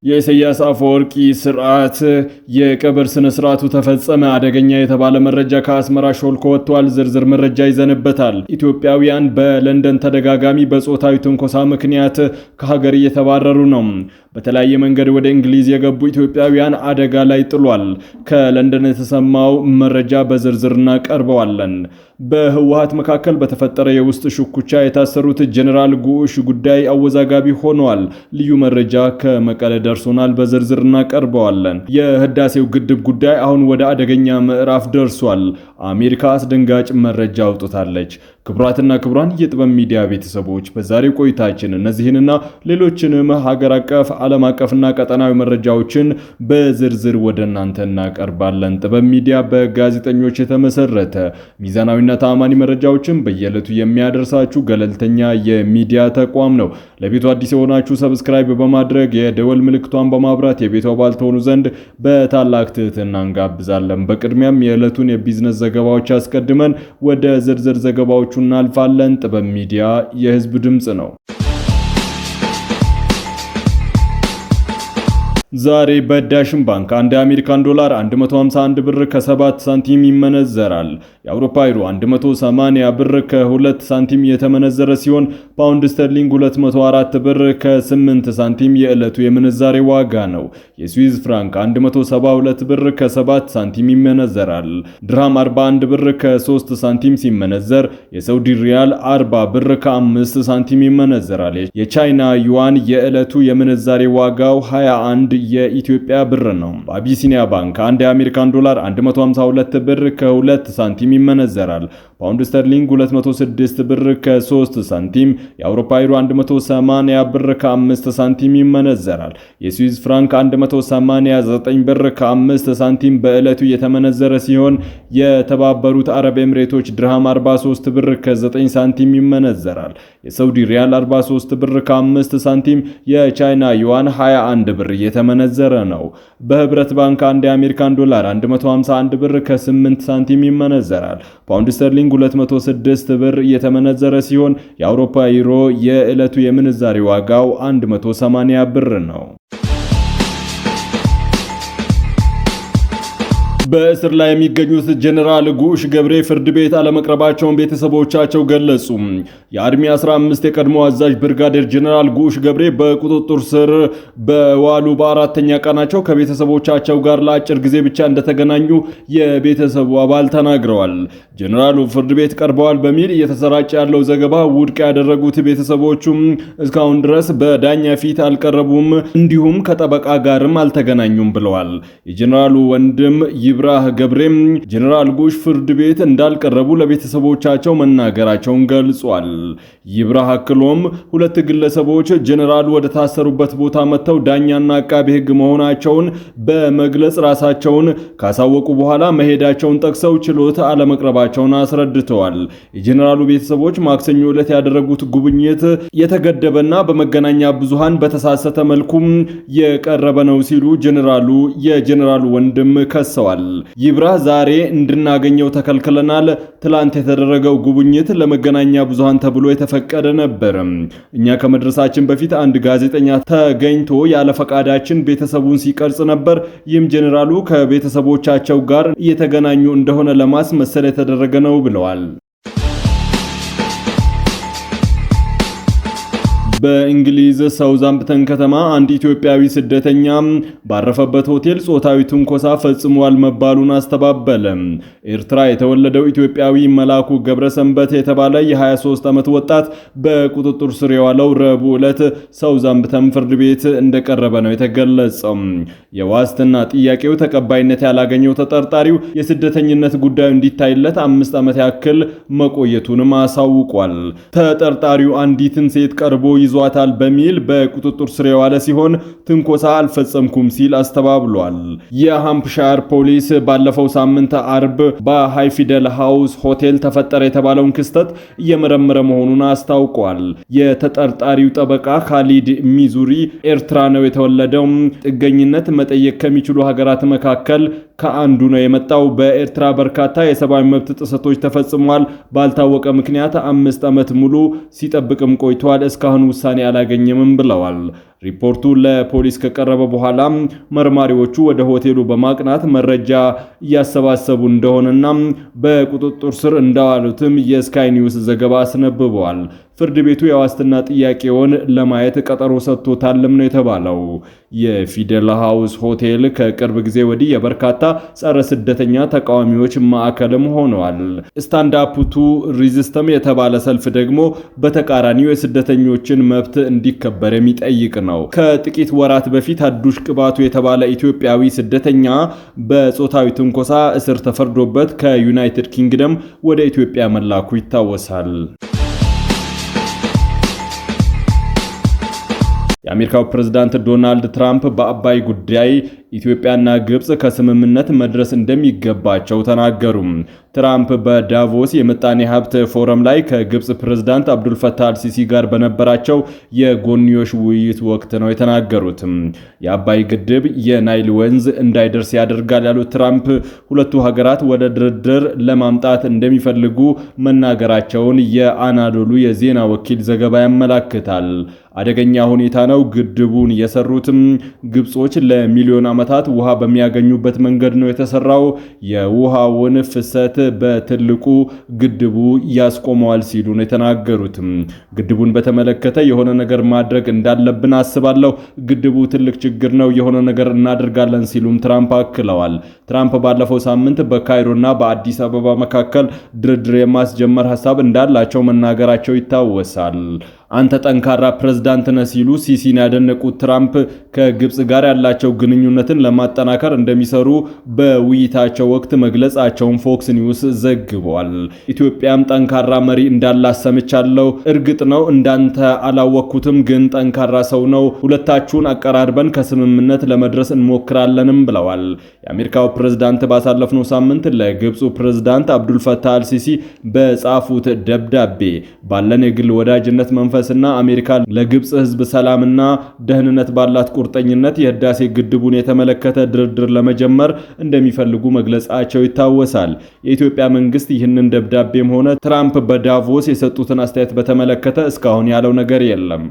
የኢሳያስ አፈወርቂ ስርዓት የቀብር ስነ ስርዓቱ ተፈጸመ። አደገኛ የተባለ መረጃ ከአስመራ ሾልኮ ወጥቷል። ዝርዝር መረጃ ይዘንበታል። ኢትዮጵያውያን በለንደን ተደጋጋሚ በጾታዊ ትንኮሳ ምክንያት ከሀገር እየተባረሩ ነው። በተለያየ መንገድ ወደ እንግሊዝ የገቡ ኢትዮጵያውያን አደጋ ላይ ጥሏል። ከለንደን የተሰማው መረጃ በዝርዝር እናቀርበዋለን። በህወሓት መካከል በተፈጠረ የውስጥ ሽኩቻ የታሰሩት ጀነራል ጉዑሽ ጉዳይ አወዛጋቢ ሆኗል። ልዩ መረጃ ከመቀለ ደርሶናል፣ በዝርዝር እናቀርበዋለን። የህዳሴው ግድብ ጉዳይ አሁን ወደ አደገኛ ምዕራፍ ደርሷል። አሜሪካ አስደንጋጭ መረጃ አውጥታለች። ክቡራትና ክቡራን የጥበብ ሚዲያ ቤተሰቦች በዛሬው ቆይታችን እነዚህንና ሌሎችንም ሀገር አቀፍ ዓለም አቀፍና ቀጠናዊ መረጃዎችን በዝርዝር ወደ እናንተ እናቀርባለን። ጥበብ ሚዲያ በጋዜጠኞች የተመሰረተ ሚዛናዊና ተአማኒ መረጃዎችን በየዕለቱ የሚያደርሳችሁ ገለልተኛ የሚዲያ ተቋም ነው። ለቤቱ አዲስ የሆናችሁ ሰብስክራይብ በማድረግ የደወል ምልክቷን በማብራት የቤቱ አባል ትሆኑ ዘንድ በታላቅ ትህትና እንጋብዛለን። በቅድሚያም የዕለቱን የቢዝነስ ዘገባዎች አስቀድመን ወደ ዝርዝር ዘገባዎቹ እናልፋለን። ጥበብ ሚዲያ የህዝብ ድምጽ ነው። ዛሬ በዳሽን ባንክ አንድ የአሜሪካን ዶላር 151 ብር ከ7 ሳንቲም ይመነዘራል። የአውሮፓ ዩሮ 180 ብር ከ2 ሳንቲም የተመነዘረ ሲሆን ፓውንድ ስተርሊንግ 204 ብር ከ8 ሳንቲም የዕለቱ የምንዛሬ ዋጋ ነው። የስዊዝ ፍራንክ 172 ብር ከ7 ሳንቲም ይመነዘራል። ድርሃም 41 ብር ከ3 ሳንቲም ሲመነዘር የሳውዲ ሪያል 40 ብር ከ5 ሳንቲም ይመነዘራል። የቻይና ዩዋን የዕለቱ የምንዛሬ ዋጋው 21 የኢትዮጵያ ብር ነው። በአቢሲኒያ ባንክ አንድ የአሜሪካን ዶላር 152 ብር ከ2 ሳንቲም ይመነዘራል። ፓውንድ ስተርሊንግ 206 ብር ከ3 ሳንቲም፣ የአውሮፓ ዩሮ 180 ብር ከ5 ሳንቲም ይመነዘራል። የስዊዝ ፍራንክ 189 ብር ከ5 ሳንቲም በዕለቱ የተመነዘረ ሲሆን የተባበሩት አረብ ኤምሬቶች ድርሃም 43 ብር ከ9 ሳንቲም ይመነዘራል። የሳውዲ ሪያል 43 ብር ከ5 ሳንቲም፣ የቻይና ዩዋን 21 ብር የተመነዘረ ነው። በህብረት ባንክ አንድ የአሜሪካን ዶላር 151 ብር ከ8 ሳንቲም ይመነዘራል። ፓውንድ ስተርሊንግ 206 ብር የተመነዘረ ሲሆን የአውሮፓ ዩሮ የዕለቱ የምንዛሬ ዋጋው 180 ብር ነው። በእስር ላይ የሚገኙት ጀነራል ጉዑሽ ገብሬ ፍርድ ቤት አለመቅረባቸውን ቤተሰቦቻቸው ገለጹ። የአርሚ 15 የቀድሞ አዛዥ ብርጋዴር ጀነራል ጉዑሽ ገብሬ በቁጥጥር ስር በዋሉ በአራተኛ ቀናቸው ከቤተሰቦቻቸው ጋር ለአጭር ጊዜ ብቻ እንደተገናኙ የቤተሰቡ አባል ተናግረዋል። ጀነራሉ ፍርድ ቤት ቀርበዋል በሚል እየተሰራጨ ያለው ዘገባ ውድቅ ያደረጉት ቤተሰቦቹም እስካሁን ድረስ በዳኛ ፊት አልቀረቡም፣ እንዲሁም ከጠበቃ ጋርም አልተገናኙም ብለዋል። የጀነራሉ ወንድም ይብራህ ገብሬም ጀነራል ጉዑሽ ፍርድ ቤት እንዳልቀረቡ ለቤተሰቦቻቸው መናገራቸውን ገልጿል። ይብራህ አክሎም ሁለት ግለሰቦች ጀነራሉ ወደ ታሰሩበት ቦታ መጥተው ዳኛና አቃቤ ሕግ መሆናቸውን በመግለጽ ራሳቸውን ካሳወቁ በኋላ መሄዳቸውን ጠቅሰው ችሎት አለመቅረባቸውን አስረድተዋል። የጀነራሉ ቤተሰቦች ማክሰኞ ዕለት ያደረጉት ጉብኝት የተገደበና በመገናኛ ብዙሃን በተሳሳተ መልኩም የቀረበ ነው ሲሉ የጀነራሉ ወንድም ከሰዋል። ይብራህ ዛሬ እንድናገኘው ተከልክለናል። ትላንት የተደረገው ጉብኝት ለመገናኛ ብዙሃን ተብሎ የተፈቀደ ነበር። እኛ ከመድረሳችን በፊት አንድ ጋዜጠኛ ተገኝቶ ያለ ፈቃዳችን ቤተሰቡን ሲቀርጽ ነበር። ይህም ጀነራሉ ከቤተሰቦቻቸው ጋር እየተገናኙ እንደሆነ ለማስመሰል የተደረገ ነው ብለዋል። በእንግሊዝ ሳውዛምፕተን ከተማ አንድ ኢትዮጵያዊ ስደተኛ ባረፈበት ሆቴል ጾታዊ ትንኮሳ ፈጽሟል መባሉን አስተባበለ። ኤርትራ የተወለደው ኢትዮጵያዊ መላኩ ገብረሰንበት የተባለ የ23 ዓመት ወጣት በቁጥጥር ስር የዋለው ረቡዕ ዕለት ሳውዛምፕተን ፍርድ ቤት እንደቀረበ ነው የተገለጸው። የዋስትና ጥያቄው ተቀባይነት ያላገኘው ተጠርጣሪው የስደተኝነት ጉዳዩ እንዲታይለት 5 ዓመት ያክል መቆየቱንም አሳውቋል። ተጠርጣሪው አንዲትን ሴት ቀርቦ ይዟታል በሚል በቁጥጥር ስር የዋለ ሲሆን ትንኮሳ አልፈጸምኩም ሲል አስተባብሏል። የሃምፕሻየር ፖሊስ ባለፈው ሳምንት አርብ በሃይፊደል ሃውስ ሆቴል ተፈጠረ የተባለውን ክስተት እየመረመረ መሆኑን አስታውቋል። የተጠርጣሪው ጠበቃ ካሊድ ሚዙሪ ኤርትራ ነው የተወለደው፣ ጥገኝነት መጠየቅ ከሚችሉ ሀገራት መካከል ከአንዱ ነው የመጣው። በኤርትራ በርካታ የሰብአዊ መብት ጥሰቶች ተፈጽሟል። ባልታወቀ ምክንያት 5 ዓመት ሙሉ ሲጠብቅም ቆይቷል። እስካሁን ውሳኔ አላገኘም ብለዋል። ሪፖርቱ ለፖሊስ ከቀረበ በኋላ መርማሪዎቹ ወደ ሆቴሉ በማቅናት መረጃ እያሰባሰቡ እንደሆነና በቁጥጥር ስር እንዳዋሉትም የስካይ ኒውስ ዘገባ አስነብበዋል። ፍርድ ቤቱ የዋስትና ጥያቄውን ለማየት ቀጠሮ ሰጥቶታልም ነው የተባለው። የፊደል ሃውስ ሆቴል ከቅርብ ጊዜ ወዲህ የበርካታ ጸረ ስደተኛ ተቃዋሚዎች ማዕከልም ሆነዋል። ስታንድ አፕ ቱ ሪዚስተም የተባለ ሰልፍ ደግሞ በተቃራኒው የስደተኞችን መብት እንዲከበር የሚጠይቅ ነው። ከጥቂት ወራት በፊት ሀዱሽ ቅባቱ የተባለ ኢትዮጵያዊ ስደተኛ በጾታዊ ትንኮሳ እስር ተፈርዶበት ከዩናይትድ ኪንግደም ወደ ኢትዮጵያ መላኩ ይታወሳል። የአሜሪካው ፕሬዝዳንት ዶናልድ ትራምፕ በአባይ ጉዳይ ኢትዮጵያና ግብጽ ከስምምነት መድረስ እንደሚገባቸው ተናገሩ። ትራምፕ በዳቮስ የምጣኔ ሀብት ፎረም ላይ ከግብጽ ፕሬዝዳንት አብዱልፈታህ አልሲሲ ጋር በነበራቸው የጎንዮሽ ውይይት ወቅት ነው የተናገሩት። የአባይ ግድብ የናይል ወንዝ እንዳይደርስ ያደርጋል ያሉት ትራምፕ ሁለቱ ሀገራት ወደ ድርድር ለማምጣት እንደሚፈልጉ መናገራቸውን የአናዶሉ የዜና ወኪል ዘገባ ያመላክታል። አደገኛ ሁኔታ ነው። ግድቡን የሰሩትም ግብጾች ለሚሊዮን ዓመታት ውሃ በሚያገኙበት መንገድ ነው የተሰራው። የውሃውን ፍሰት በትልቁ ግድቡ ያስቆመዋል ሲሉ ነው የተናገሩት። ግድቡን በተመለከተ የሆነ ነገር ማድረግ እንዳለብን አስባለሁ። ግድቡ ትልቅ ችግር ነው። የሆነ ነገር እናደርጋለን ሲሉም ትራምፕ አክለዋል። ትራምፕ ባለፈው ሳምንት በካይሮና በአዲስ አበባ መካከል ድርድር የማስጀመር ሐሳብ እንዳላቸው መናገራቸው ይታወሳል። አንተ ጠንካራ ፕሬዝዳንት ነህ ሲሉ ሲሲን ያደነቁት ትራምፕ ከግብጽ ጋር ያላቸው ግንኙነትን ለማጠናከር እንደሚሰሩ በውይይታቸው ወቅት መግለጻቸውን ፎክስ ኒውስ ዘግቧል። ኢትዮጵያም ጠንካራ መሪ እንዳላት ሰምቻለሁ። እርግጥ ነው እንዳንተ አላወቅኩትም፣ ግን ጠንካራ ሰው ነው። ሁለታችሁን አቀራርበን ከስምምነት ለመድረስ እንሞክራለንም ብለዋል። የአሜሪካው ፕሬዝዳንት ባሳለፍነው ሳምንት ለግብፁ ፕሬዝዳንት አብዱልፈታህ አልሲሲ በጻፉት ደብዳቤ ባለን የግል ወዳጅነት መንፈስና አሜሪካ ለግብጽ ሕዝብ ሰላምና ደህንነት ባላት ቁርጠኝነት የህዳሴ ግድቡን የተመለከተ ድርድር ለመጀመር እንደሚፈልጉ መግለጻቸው ይታወሳል። የኢትዮጵያ መንግስት ይህንን ደብዳቤም ሆነ ትራምፕ በዳቮስ የሰጡትን አስተያየት በተመለከተ እስካሁን ያለው ነገር የለም።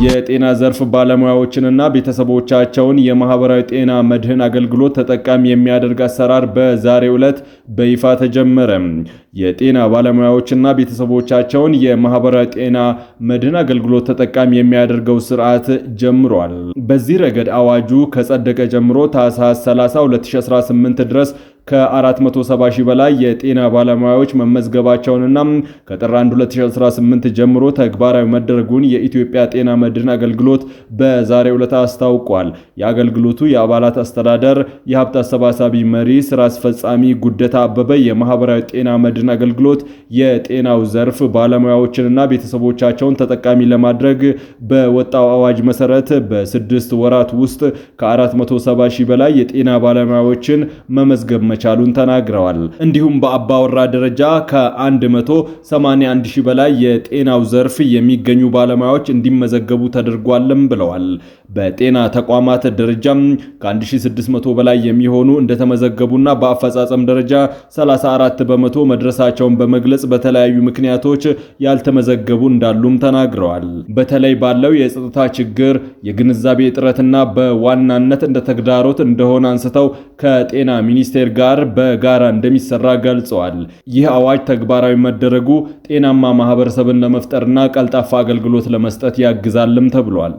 የጤና ዘርፍ ባለሙያዎችንና ቤተሰቦቻቸውን የማህበራዊ ጤና መድህን አገልግሎት ተጠቃሚ የሚያደርግ አሰራር በዛሬው ዕለት በይፋ ተጀመረ። የጤና ባለሙያዎችና ቤተሰቦቻቸውን የማህበራዊ ጤና መድህን አገልግሎት ተጠቃሚ የሚያደርገው ስርዓት ጀምሯል። በዚህ ረገድ አዋጁ ከጸደቀ ጀምሮ ታህሳስ 30 2018 ድረስ ከ470 ሺህ በላይ የጤና ባለሙያዎች መመዝገባቸውንና ከጥር 1 2018 ጀምሮ ተግባራዊ መደረጉን የኢትዮጵያ ጤና መድህን አገልግሎት በዛሬው ዕለት አስታውቋል። የአገልግሎቱ የአባላት አስተዳደር የሀብት አሰባሳቢ መሪ ስራ አስፈጻሚ ጉደታ አበበ የማህበራዊ ጤና መድህን አገልግሎት የጤናው ዘርፍ ባለሙያዎችንና ቤተሰቦቻቸውን ተጠቃሚ ለማድረግ በወጣው አዋጅ መሰረት በ6 ወራት ውስጥ ከ470 ሺህ በላይ የጤና ባለሙያዎችን መመዝገብ መቻሉን ተናግረዋል። እንዲሁም በአባወራ ደረጃ ከ181 ሺህ በላይ የጤናው ዘርፍ የሚገኙ ባለሙያዎች እንዲመዘገቡ ተደርጓልም ብለዋል። በጤና ተቋማት ደረጃም ከ1600 በላይ የሚሆኑ እንደተመዘገቡና በአፈጻጸም ደረጃ 34 በመቶ መድረሳቸውን በመግለጽ በተለያዩ ምክንያቶች ያልተመዘገቡ እንዳሉም ተናግረዋል። በተለይ ባለው የጸጥታ ችግር፣ የግንዛቤ እጥረትና በዋናነት እንደ ተግዳሮት እንደሆነ አንስተው ከጤና ሚኒስቴር ጋር በጋራ እንደሚሰራ ገልጸዋል። ይህ አዋጅ ተግባራዊ መደረጉ ጤናማ ማህበረሰብን ለመፍጠርና ቀልጣፋ አገልግሎት ለመስጠት ያግዛልም ተብሏል።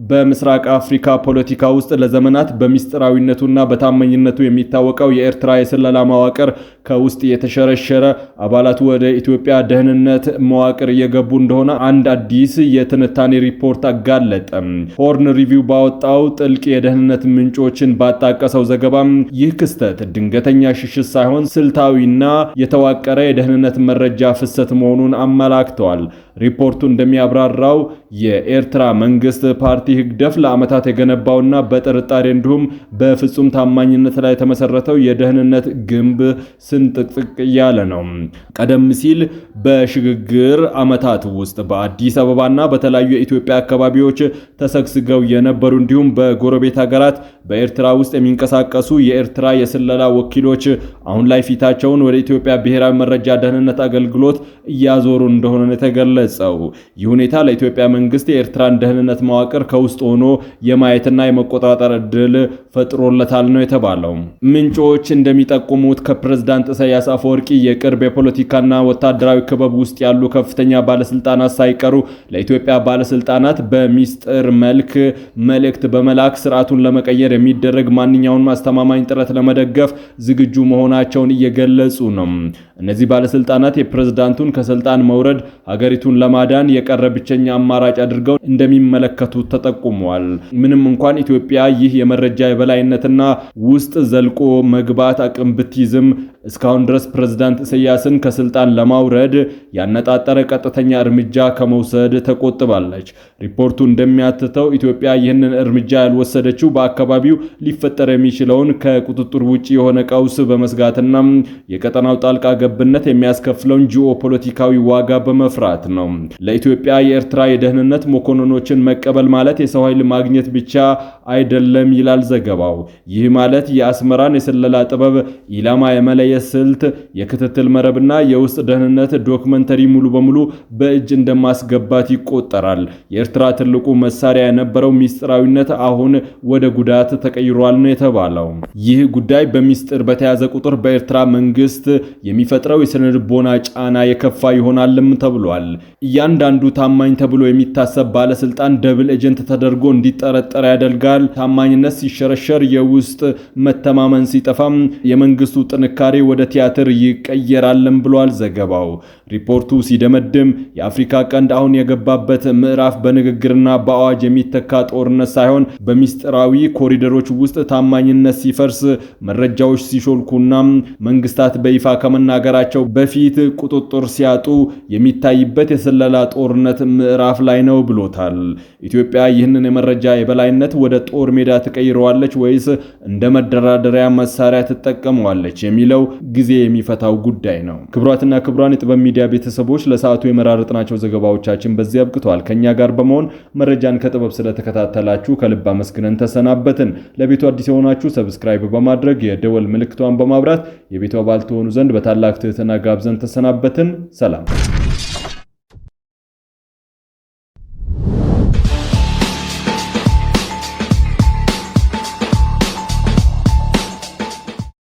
በምስራቅ አፍሪካ ፖለቲካ ውስጥ ለዘመናት በሚስጥራዊነቱና በታማኝነቱ የሚታወቀው የኤርትራ የስለላ መዋቅር ከውስጥ የተሸረሸረ አባላቱ ወደ ኢትዮጵያ ደህንነት መዋቅር እየገቡ እንደሆነ አንድ አዲስ የትንታኔ ሪፖርት አጋለጠ። ሆርን ሪቪው ባወጣው ጥልቅ የደህንነት ምንጮችን ባጣቀሰው ዘገባም ይህ ክስተት ድንገተኛ ሽሽት ሳይሆን ስልታዊና የተዋቀረ የደህንነት መረጃ ፍሰት መሆኑን አመላክተዋል። ሪፖርቱ እንደሚያብራራው የኤርትራ መንግስት ፓርቲ ህግደፍ ለዓመታት የገነባውና በጥርጣሬ እንዲሁም በፍጹም ታማኝነት ላይ የተመሰረተው የደህንነት ግንብ ስንጥቅጥቅ ያለ ነው። ቀደም ሲል በሽግግር ዓመታት ውስጥ በአዲስ አበባና በተለያዩ የኢትዮጵያ አካባቢዎች ተሰግስገው የነበሩ እንዲሁም በጎረቤት ሀገራት በኤርትራ ውስጥ የሚንቀሳቀሱ የኤርትራ የስለላ ወኪሎች አሁን ላይ ፊታቸውን ወደ ኢትዮጵያ ብሔራዊ መረጃ ደህንነት አገልግሎት እያዞሩ እንደሆነ የተገለጸው። ይህ ሁኔታ ለኢትዮጵያ መንግስት የኤርትራን ደህንነት መዋቅር ከውስጥ ሆኖ የማየትና የመቆጣጠር እድል ፈጥሮለታል ነው የተባለው። ምንጮች እንደሚጠቁሙት ከፕሬዝዳንት ኢሳያስ አፈወርቂ የቅርብ የፖለቲካና ወታደራዊ ክበብ ውስጥ ያሉ ከፍተኛ ባለስልጣናት ሳይቀሩ ለኢትዮጵያ ባለስልጣናት በሚስጥር መልክ መልእክት በመላክ ስርዓቱን ለመቀየር የሚደረግ ማንኛውንም አስተማማኝ ጥረት ለመደገፍ ዝግጁ መሆናቸውን እየገለጹ ነው። እነዚህ ባለስልጣናት የፕሬዝዳንቱን ከስልጣን መውረድ ሀገሪቱን ለማዳን የቀረ ብቸኛ አማራጭ አድርገው እንደሚመለከቱት ተጠቁመዋል። ምንም እንኳን ኢትዮጵያ ይህ የመረጃ የበላይነትና ውስጥ ዘልቆ መግባት አቅም ብትይዝም እስካሁን ድረስ ፕሬዝዳንት ኢሳያስን ከስልጣን ለማውረድ ያነጣጠረ ቀጥተኛ እርምጃ ከመውሰድ ተቆጥባለች። ሪፖርቱ እንደሚያትተው ኢትዮጵያ ይህንን እርምጃ ያልወሰደችው በአካባቢው ሊፈጠር የሚችለውን ከቁጥጥር ውጪ የሆነ ቀውስ በመስጋትና የቀጠናው ጣልቃ ገብነት የሚያስከፍለውን ጂኦፖለቲካዊ ዋጋ በመፍራት ነው። ለኢትዮጵያ የኤርትራ የደህንነት መኮንኖችን መቀበል ማለት የሰው ኃይል ማግኘት ብቻ አይደለም ይላል ዘገባው። ይህ ማለት የአስመራን የስለላ ጥበብ፣ ኢላማ የመለየት ስልት፣ የክትትል መረብና የውስጥ ደህንነት ዶክመንተሪ ሙሉ በሙሉ በእጅ እንደማስገባት ይቆጠራል። የኤርትራ ትልቁ መሳሪያ የነበረው ሚስጥራዊነት አሁን ወደ ጉዳት ተቀይሯል ነው የተባለው። ይህ ጉዳይ በሚስጥር በተያዘ ቁጥር በኤርትራ መንግስት የሚፈጥረው የስነልቦና ጫና የከፋ ይሆናልም ተብሏል። እያንዳንዱ ታማኝ ተብሎ የሚታሰብ ባለስልጣን ደብል ኤጀንት ተደርጎ እንዲጠረጠር ያደርጋል። ታማኝነት ሲሸረሸር፣ የውስጥ መተማመን ሲጠፋም የመንግስቱ ጥንካሬ ወደ ቲያትር ይቀየራልም ብሏል ዘገባው። ሪፖርቱ ሲደመድም የአፍሪካ ቀንድ አሁን የገባበት ምዕራፍ በንግግርና በአዋጅ የሚተካ ጦርነት ሳይሆን በሚስጥራዊ ኮሪደሮች ውስጥ ታማኝነት ሲፈርስ፣ መረጃዎች ሲሾልኩና መንግስታት በይፋ ከመናገራቸው በፊት ቁጥጥር ሲያጡ የሚታይበት የስለላ ጦርነት ምዕራፍ ላይ ነው ብሎታል። ኢትዮጵያ ይህንን የመረጃ የበላይነት ወደ ጦር ሜዳ ትቀይረዋለች ወይስ እንደ መደራደሪያ መሳሪያ ትጠቀመዋለች የሚለው ጊዜ የሚፈታው ጉዳይ ነው። ክቡራትና ክቡራን የጥበብ ሚዲያ ቤተሰቦች ለሰዓቱ የመራረጥናቸው ዘገባዎቻችን በዚህ አብቅተዋል። ከኛ ጋር በመሆን መረጃን ከጥበብ ስለተከታተላችሁ ከልብ አመስግነን ተሰናበትን። ለቤቱ አዲስ የሆናችሁ ሰብስክራይብ በማድረግ የደወል ምልክቷን በማብራት የቤቱ አባል ትሆኑ ዘንድ በታላቅ ትህትና ጋብዘን ተሰናበትን። ሰላም።